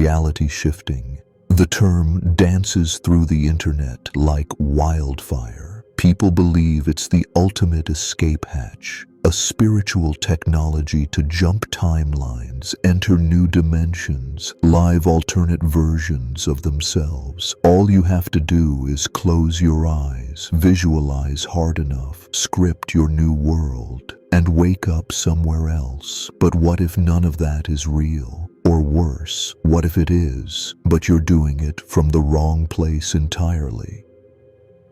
reality shifting. The term dances through the internet like wildfire. People believe it's the ultimate escape hatch, a spiritual technology to jump timelines, enter new dimensions, live alternate versions of themselves. All you have to do is close your eyes, visualize hard enough, script your new world, and wake up somewhere else. But what if none of that is real? Or worse, what if it is, but you're doing it from the wrong place entirely?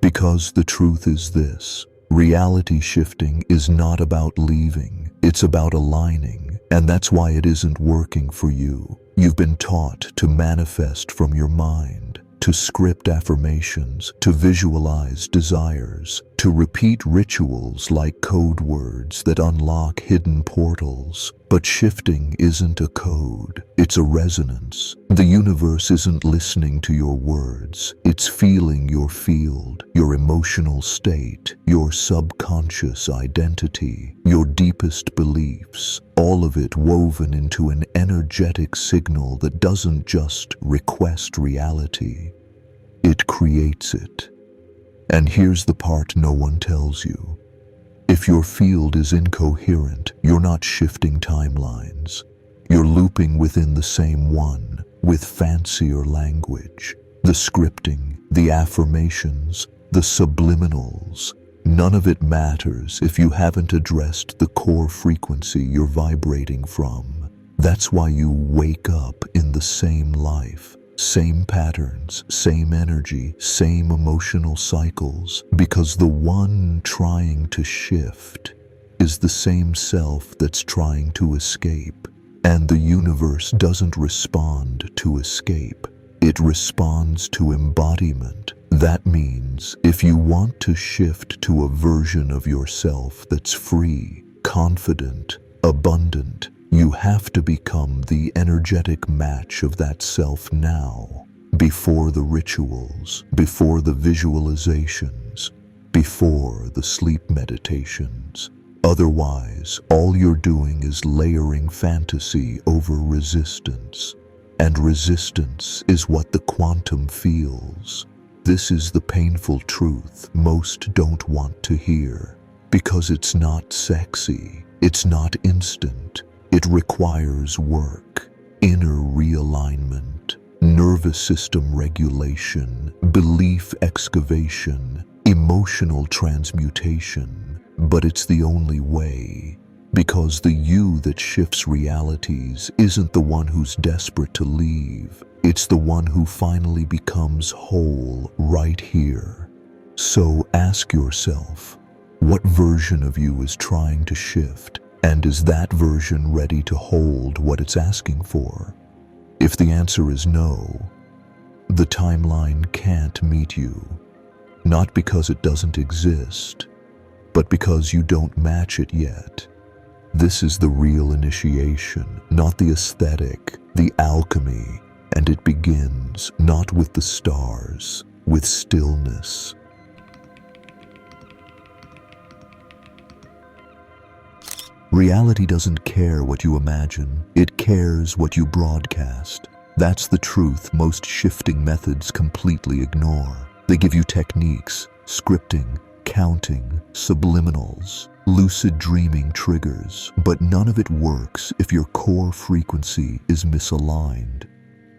Because the truth is this: reality shifting is not about leaving, it's about aligning, and that's why it isn't working for you. You've been taught to manifest from your mind, to script affirmations, to visualize desires, to repeat rituals like code words that unlock hidden portals. But shifting isn't a code, it's a resonance. The universe isn't listening to your words, it's feeling your field, your emotional state, your subconscious identity, your deepest beliefs, all of it woven into an energetic signal that doesn't just request reality, it creates it. And here's the part no one tells you. If your field is incoherent, you're not shifting timelines. You're looping within the same one, with fancier language. The scripting, the affirmations, the subliminals. None of it matters if you haven't addressed the core frequency you're vibrating from. That's why you wake up in the same life. Same patterns, same energy, same emotional cycles, because the one trying to shift is the same self that's trying to escape. And the universe doesn't respond to escape, it responds to embodiment. That means if you want to shift to a version of yourself that's free, confident, abundant, you have to become the energetic match of that self now, before the rituals, before the visualizations, before the sleep meditations. Otherwise, all you're doing is layering fantasy over resistance. And resistance is what the quantum feels. This is the painful truth most don't want to hear, because it's not sexy, it's not instant. It requires work, inner realignment, nervous system regulation, belief excavation, emotional transmutation. But it's the only way, because the you that shifts realities isn't the one who's desperate to leave. It's the one who finally becomes whole right here. So ask yourself, what version of you is trying to shift? And is that version ready to hold what it's asking for? If the answer is no, the timeline can't meet you. Not because it doesn't exist, but because you don't match it yet. This is the real initiation, not the aesthetic, the alchemy, and it begins not with the stars, with stillness. Reality doesn't care what you imagine, it cares what you broadcast. That's the truth most shifting methods completely ignore. They give you techniques, scripting, counting, subliminals, lucid dreaming triggers, but none of it works if your core frequency is misaligned.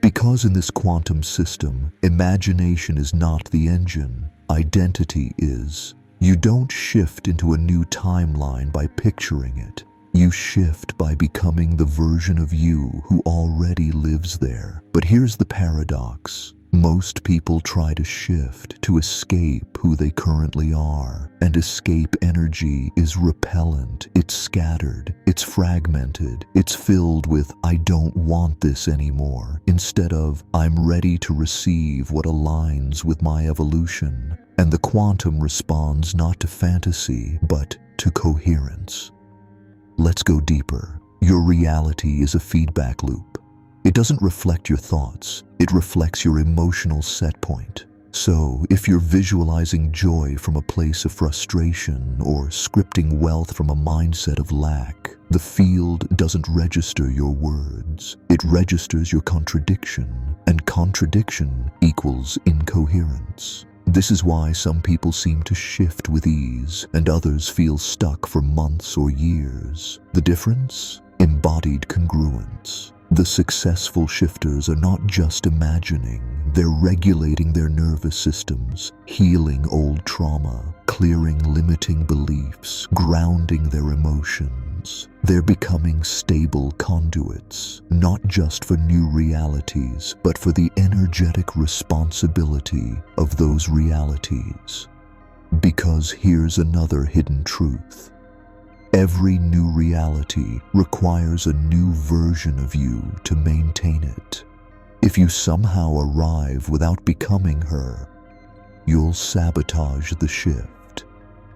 Because in this quantum system, imagination is not the engine, identity is. You don't shift into a new timeline by picturing it. You shift by becoming the version of you who already lives there. But here's the paradox. Most people try to shift to escape who they currently are. And escape energy is repellent, it's scattered, it's fragmented, it's filled with "I don't want this anymore," instead of "I'm ready to receive what aligns with my evolution." And the quantum responds not to fantasy, but to coherence. Let's go deeper. Your reality is a feedback loop. It doesn't reflect your thoughts, it reflects your emotional set point. So, if you're visualizing joy from a place of frustration or scripting wealth from a mindset of lack, The field doesn't register your words. It registers your contradiction, and contradiction equals incoherence. This is why some people seem to shift with ease and others feel stuck for months or years. The difference? Embodied congruence. The successful shifters are not just imagining, they're regulating their nervous systems, healing old trauma, clearing limiting beliefs, grounding their emotions. They're becoming stable conduits, not just for new realities, but for the energetic responsibility of those realities. Because here's another hidden truth. Every new reality requires a new version of you to maintain it. If you somehow arrive without becoming her, you'll sabotage the shift.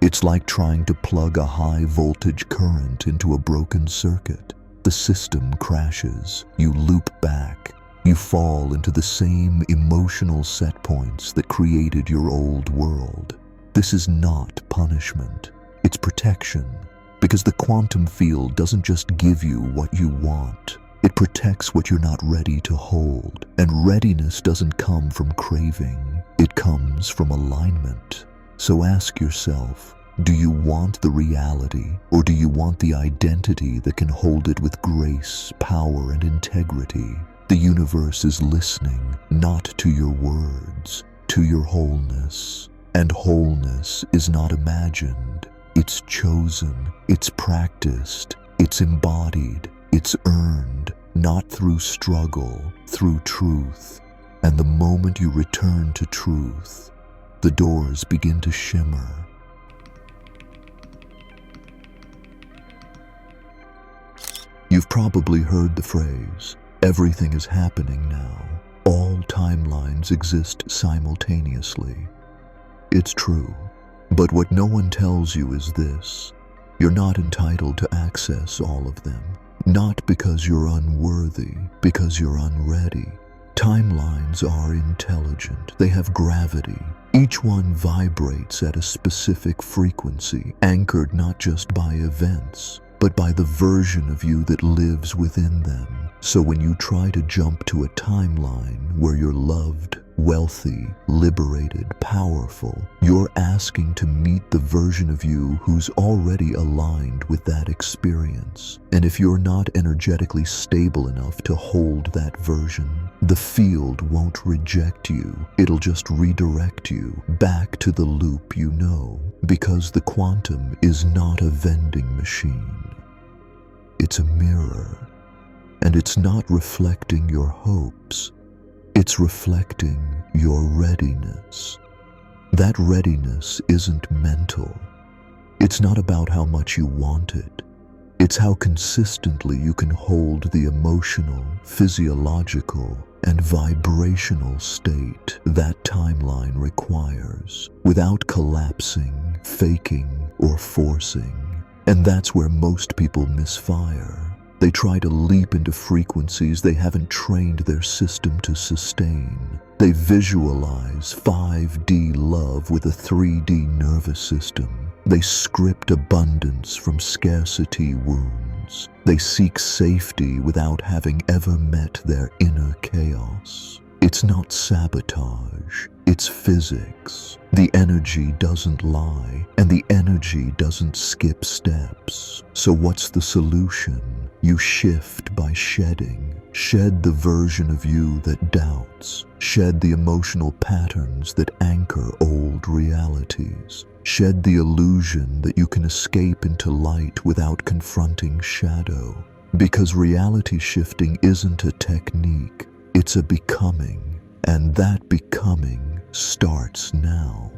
It's like trying to plug a high-voltage current into a broken circuit. The system crashes, you loop back, you fall into the same emotional set points that created your old world. This is not punishment, it's protection. Because the quantum field doesn't just give you what you want, it protects what you're not ready to hold. And readiness doesn't come from craving, it comes from alignment. So ask yourself, do you want the reality, or do you want the identity that can hold it with grace, power, and integrity? The universe is listening, not to your words, to your wholeness. And wholeness is not imagined. It's chosen, it's practiced, it's embodied, it's earned, not through struggle, through truth. And the moment you return to truth, the doors begin to shimmer. You've probably heard the phrase, everything is happening now. All timelines exist simultaneously. It's true. But what no one tells you is this: you're not entitled to access all of them. Not because you're unworthy, because you're unready. Timelines are intelligent. They have gravity. Each one vibrates at a specific frequency, anchored not just by events, but by the version of you that lives within them. So when you try to jump to a timeline where you're loved, wealthy, liberated, powerful, you're asking to meet the version of you who's already aligned with that experience. And if you're not energetically stable enough to hold that version, the field won't reject you. It'll just redirect you back to the loop you know, because the quantum is not a vending machine. It's a mirror. And it's not reflecting your hopes. It's reflecting your readiness. That readiness isn't mental. It's not about how much you want it. It's how consistently you can hold the emotional, physiological, and vibrational state that timeline requires, without collapsing, faking, or forcing. And that's where most people misfire. They try to leap into frequencies they haven't trained their system to sustain. They visualize 5D love with a 3D nervous system. They script abundance from scarcity wounds. They seek safety without having ever met their inner chaos. It's not sabotage, it's physics. The energy doesn't lie, and the energy doesn't skip steps. So what's the solution? You shift by shedding. Shed the version of you that doubts. Shed the emotional patterns that anchor old realities. Shed the illusion that you can escape into light without confronting shadow. Because reality shifting isn't a technique, it's a becoming. And that becoming starts now.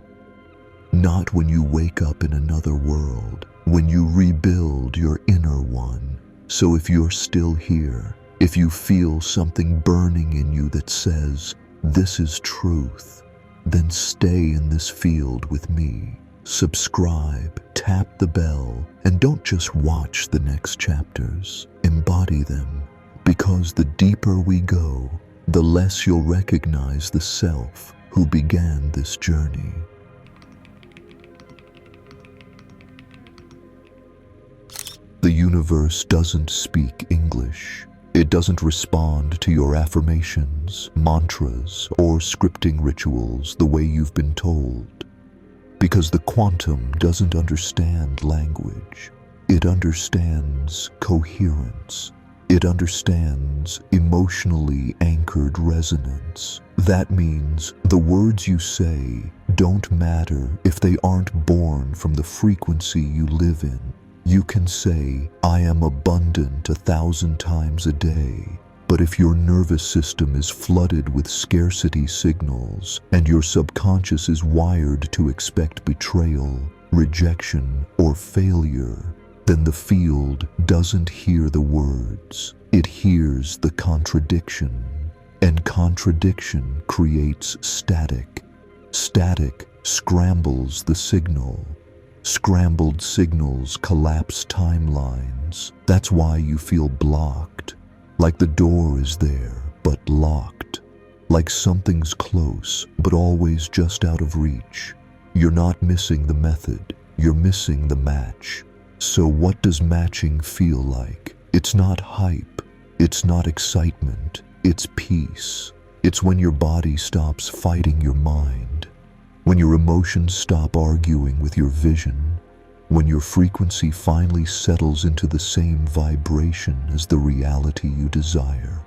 Not when you wake up in another world, when you rebuild your inner one. So if you're still here, if you feel something burning in you that says, this is truth, then stay in this field with me. Subscribe, tap the bell, and don't just watch the next chapters. Embody them, because the deeper we go, the less you'll recognize the self who began this journey. The universe doesn't speak English. It doesn't respond to your affirmations, mantras, or scripting rituals the way you've been told. Because the quantum doesn't understand language. It understands coherence. It understands emotionally anchored resonance. That means the words you say don't matter if they aren't born from the frequency you live in. You can say, "I am abundant" 1,000 times a day. But if your nervous system is flooded with scarcity signals and your subconscious is wired to expect betrayal, rejection, or failure, then the field doesn't hear the words. It hears the contradiction. And contradiction creates static. Static scrambles the signal. Scrambled signals collapse timelines. That's why you feel blocked. Like the door is there, but locked. Like something's close, but always just out of reach. You're not missing the method. You're missing the match. So what does matching feel like? It's not hype. It's not excitement. It's peace. It's when your body stops fighting your mind. When your emotions stop arguing with your vision. When your frequency finally settles into the same vibration as the reality you desire.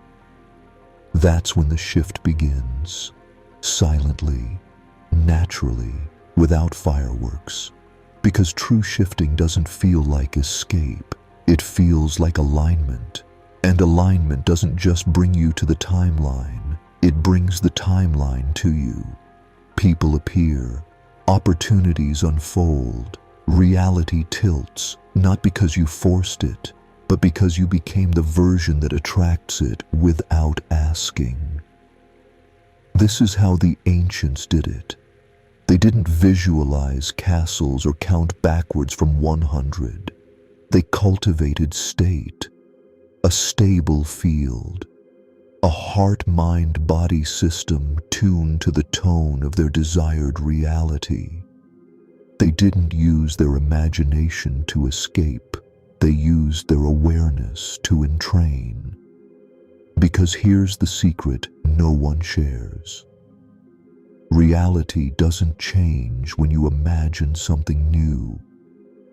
That's when the shift begins. Silently, naturally, without fireworks. Because true shifting doesn't feel like escape. It feels like alignment. And alignment doesn't just bring you to the timeline. It brings the timeline to you. People appear. Opportunities unfold. Reality tilts, not because you forced it, but because you became the version that attracts it without asking. This is how the ancients did it. They didn't visualize castles or count backwards from 100. They cultivated state, a stable field, a heart-mind-body system tuned to the tone of their desired reality. They didn't use their imagination to escape. They used their awareness to entrain. Because here's the secret no one shares. Reality doesn't change when you imagine something new.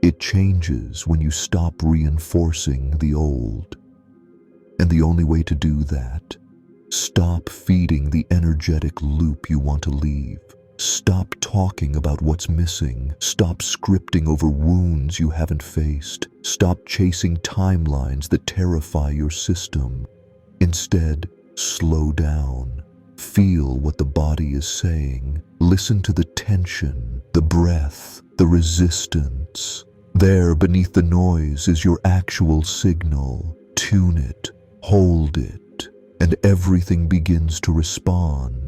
It changes when you stop reinforcing the old. And the only way to do that, stop feeding the energetic loop you want to leave. Stop talking about what's missing. Stop scripting over wounds you haven't faced. Stop chasing timelines that terrify your system. Instead, slow down. Feel what the body is saying. Listen to the tension, the breath, the resistance. There, beneath the noise, is your actual signal. Tune it, hold it, and everything begins to respond.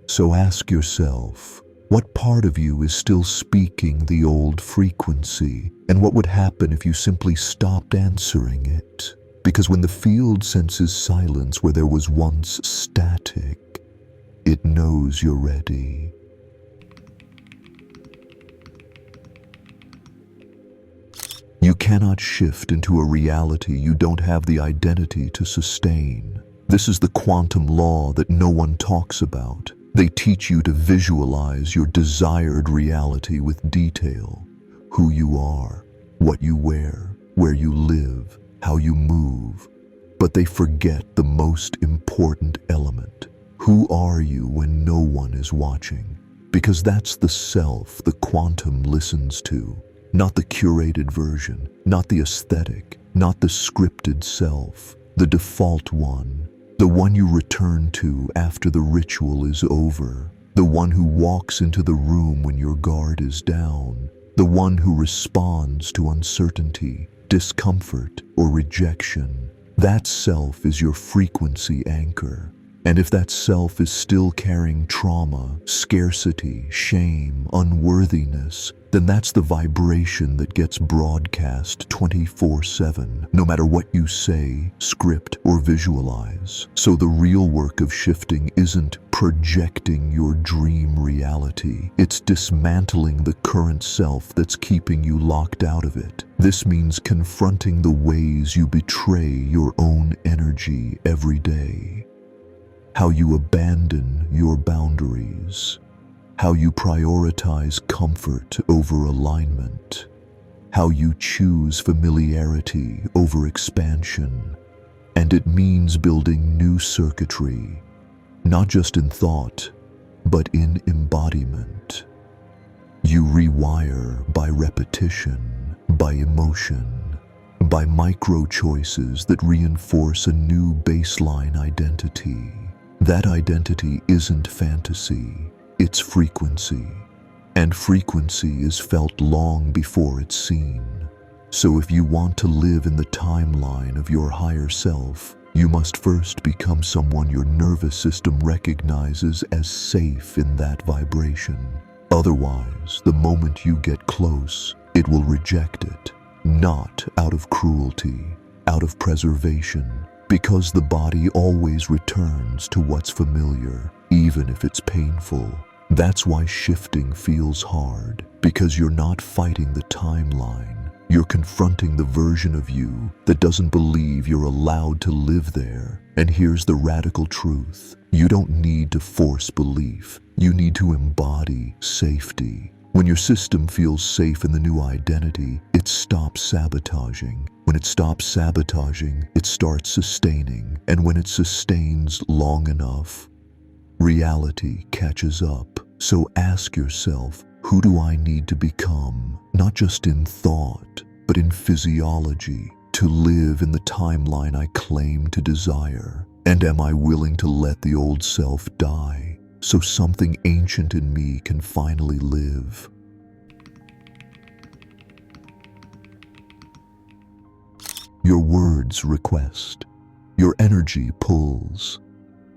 So ask yourself, what part of you is still speaking the old frequency? And what would happen if you simply stopped answering it? Because when the field senses silence where there was once static, it knows you're ready. You cannot shift into a reality you don't have the identity to sustain. This is the quantum law that no one talks about. They teach you to visualize your desired reality with detail. Who you are, what you wear, where you live, how you move. But they forget the most important element. Who are you when no one is watching? Because that's the self the quantum listens to. Not the curated version, not the aesthetic, not the scripted self. The default one. The one you return to after the ritual is over. The one who walks into the room when your guard is down. The one who responds to uncertainty, discomfort, or rejection. That self is your frequency anchor. And if that self is still carrying trauma, scarcity, shame, unworthiness, then that's the vibration that gets broadcast 24/7, no matter what you say, script, or visualize. So the real work of shifting isn't projecting your dream reality. It's dismantling the current self that's keeping you locked out of it. This means confronting the ways you betray your own energy every day. How you abandon your boundaries. How you prioritize comfort over alignment. How you choose familiarity over expansion. And it means building new circuitry, not just in thought, but in embodiment. You rewire by repetition, by emotion, by micro choices that reinforce a new baseline identity. That identity isn't fantasy, it's frequency. And frequency is felt long before it's seen. So if you want to live in the timeline of your higher self, you must first become someone your nervous system recognizes as safe in that vibration. Otherwise, the moment you get close, it will reject it. Not out of cruelty, out of preservation, because the body always returns to what's familiar, even if it's painful. That's why shifting feels hard, because you're not fighting the timeline. You're confronting the version of you that doesn't believe you're allowed to live there. And here's the radical truth. You don't need to force belief. You need to embody safety. When your system feels safe in the new identity, it stops sabotaging. When it stops sabotaging, it starts sustaining. And when it sustains long enough, reality catches up. So ask yourself, who do I need to become? Not just in thought, but in physiology, to live in the timeline I claim to desire. And am I willing to let the old self die, so something ancient in me can finally live? Your words request. Your energy pulls.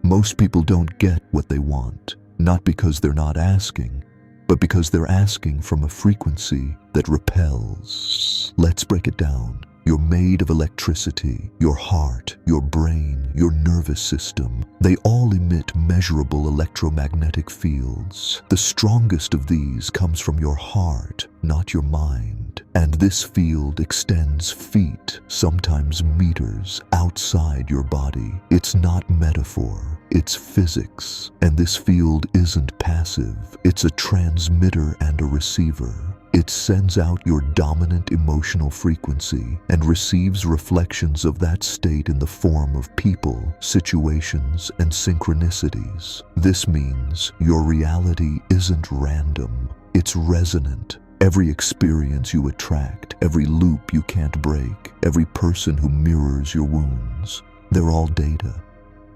Most people don't get what they want, not because they're not asking, but because they're asking from a frequency that repels. Let's break it down. You're made of electricity. Your heart, your brain, your nervous system, they all emit measurable electromagnetic fields. The strongest of these comes from your heart, not your mind. And this field extends feet, sometimes meters, outside your body. It's not metaphor, it's physics. And this field isn't passive. It's a transmitter and a receiver. It sends out your dominant emotional frequency and receives reflections of that state in the form of people, situations, and synchronicities. This means your reality isn't random, it's resonant. Every experience you attract, every loop you can't break, every person who mirrors your wounds, they're all data.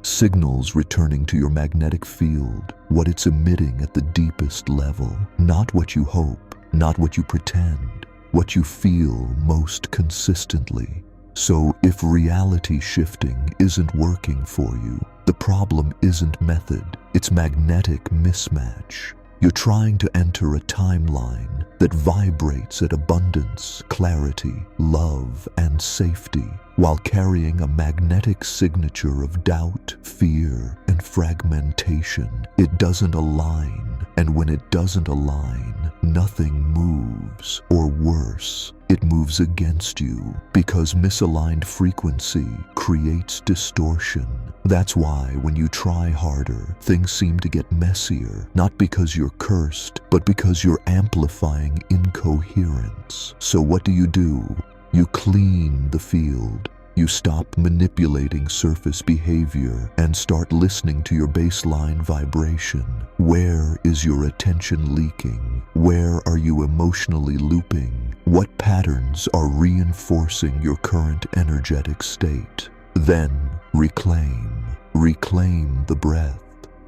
Signals returning to your magnetic field, what it's emitting at the deepest level, not what you hope. Not what you pretend, what you feel most consistently. So if reality shifting isn't working for you, the problem isn't method, it's magnetic mismatch. You're trying to enter a timeline that vibrates at abundance, clarity, love, and safety, while carrying a magnetic signature of doubt, fear, and fragmentation. It doesn't align, and when it doesn't align, nothing moves, or worse, it moves against you, because misaligned frequency creates distortion. That's why when you try harder, things seem to get messier, not because you're cursed, but because you're amplifying incoherence. So what do? You clean the field. You stop manipulating surface behavior and start listening to your baseline vibration. Where is your attention leaking? Where are you emotionally looping? What patterns are reinforcing your current energetic state? Then reclaim. Reclaim the breath.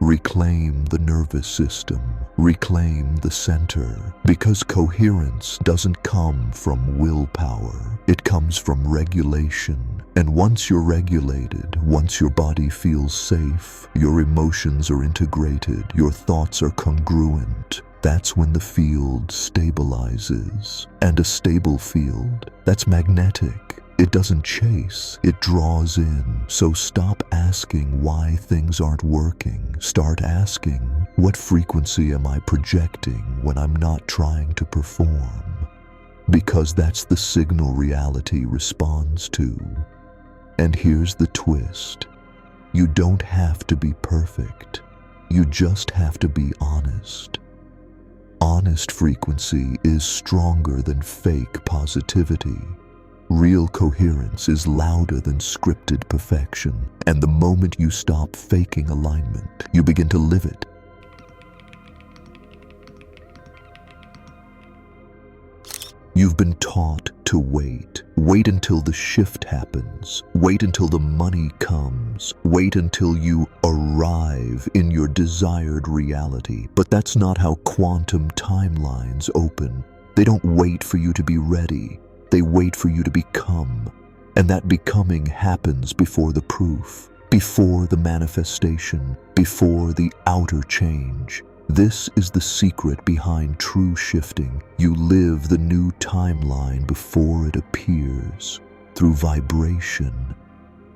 Reclaim the nervous system. Reclaim the center. Because coherence doesn't come from willpower. It comes from regulation. And once you're regulated, once your body feels safe, your emotions are integrated, your thoughts are congruent, that's when the field stabilizes. And a stable field, that's magnetic. It doesn't chase, it draws in. So stop asking why things aren't working. Start asking, what frequency am I projecting when I'm not trying to perform? Because that's the signal reality responds to. And here's the twist. You don't have to be perfect. You just have to be honest. Honest frequency is stronger than fake positivity. Real coherence is louder than scripted perfection. And the moment you stop faking alignment, you begin to live it. You've been taught to wait. Wait until the shift happens. Wait until the money comes. Wait until you arrive in your desired reality. But that's not how quantum timelines open. They don't wait for you to be ready. They wait for you to become. And that becoming happens before the proof, before the manifestation, before the outer change. This is the secret behind true shifting. You live the new timeline before it appears. Through vibration,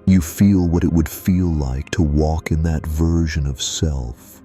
you feel what it would feel like to walk in that version of self.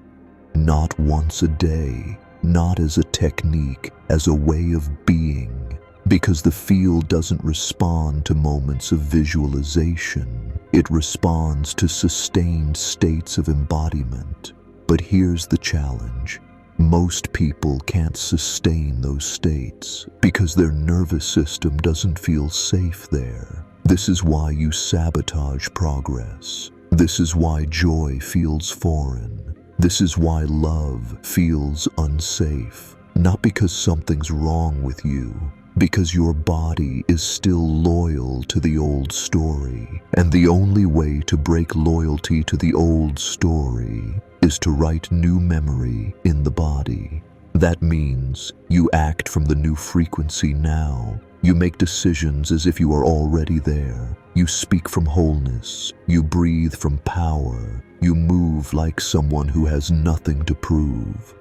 Not once a day, not as a technique, as a way of being. Because the field doesn't respond to moments of visualization. It responds to sustained states of embodiment. But here's the challenge. Most people can't sustain those states because their nervous system doesn't feel safe there. This is why you sabotage progress. This is why joy feels foreign. This is why love feels unsafe. Not because something's wrong with you, because your body is still loyal to the old story. And the only way to break loyalty to the old story is to write new memory in the body. That means you act from the new frequency now. You make decisions as if you are already there. You speak from wholeness. You breathe from power. You move like someone who has nothing to prove.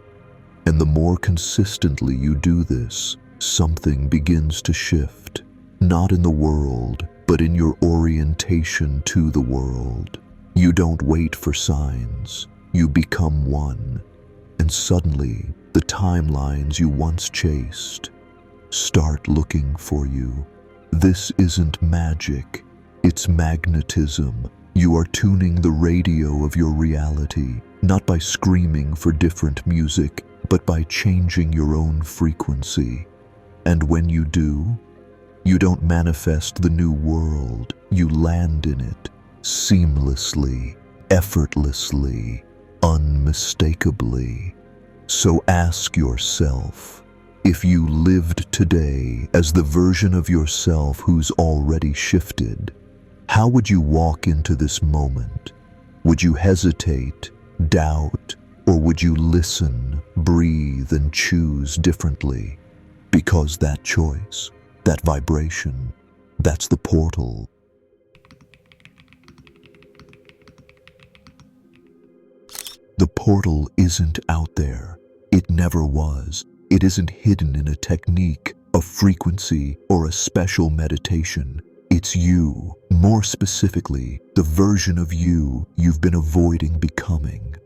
And the more consistently you do this, something begins to shift. Not in the world, but in your orientation to the world. You don't wait for signs. You become one. And suddenly, the timelines you once chased start looking for you. This isn't magic. It's magnetism. You are tuning the radio of your reality, not by screaming for different music, but by changing your own frequency. And when you do, you don't manifest the new world. You land in it seamlessly, effortlessly, unmistakably. So ask yourself, if you lived today as the version of yourself who's already shifted, how would you walk into this moment? Would you hesitate, doubt, or would you listen, breathe, and choose differently? Because that choice, that vibration, that's the portal. The portal isn't out there. It never was. It isn't hidden in a technique, a frequency, or a special meditation. It's you. More specifically, the version of you you've been avoiding becoming.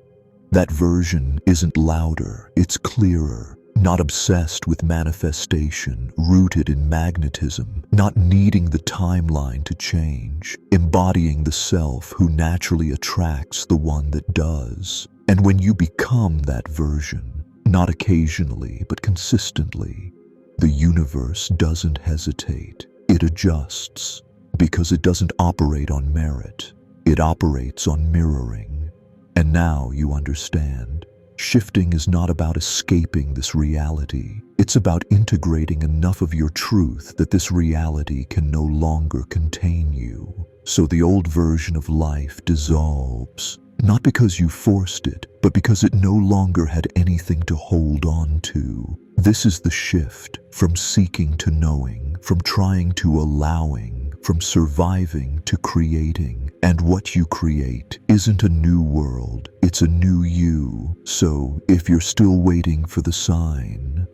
That version isn't louder, it's clearer. Not obsessed with manifestation, rooted in magnetism, not needing the timeline to change, embodying the self who naturally attracts the one that does. And when you become that version, not occasionally but consistently, the universe doesn't hesitate. It adjusts because it doesn't operate on merit. It operates on mirroring. And now you understand. Shifting is not about escaping this reality. It's about integrating enough of your truth that this reality can no longer contain you. So the old version of life dissolves, not because you forced it, but because it no longer had anything to hold on to. This is the shift from seeking to knowing, from trying to allowing, from surviving to creating. And what you create isn't a new world, it's a new you. So if you're still waiting for the sign,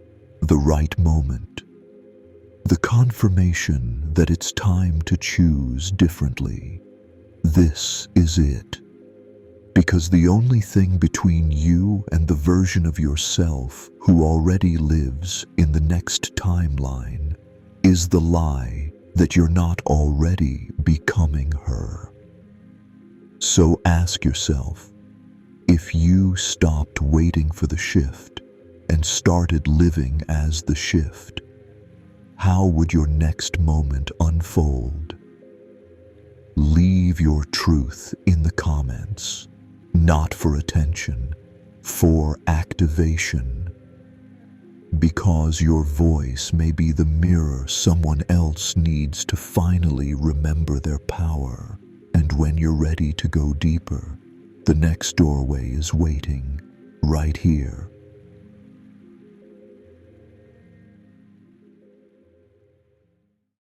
the right moment, the confirmation that it's time to choose differently, this is it. Because the only thing between you and the version of yourself who already lives in the next timeline is the lie that you're not already becoming her. So ask yourself, if you stopped waiting for the shift and started living as the shift, how would your next moment unfold? Leave your truth in the comments, not for attention, for activation. Because your voice may be the mirror someone else needs to finally remember their power. And when you're ready to go deeper, the next doorway is waiting right here.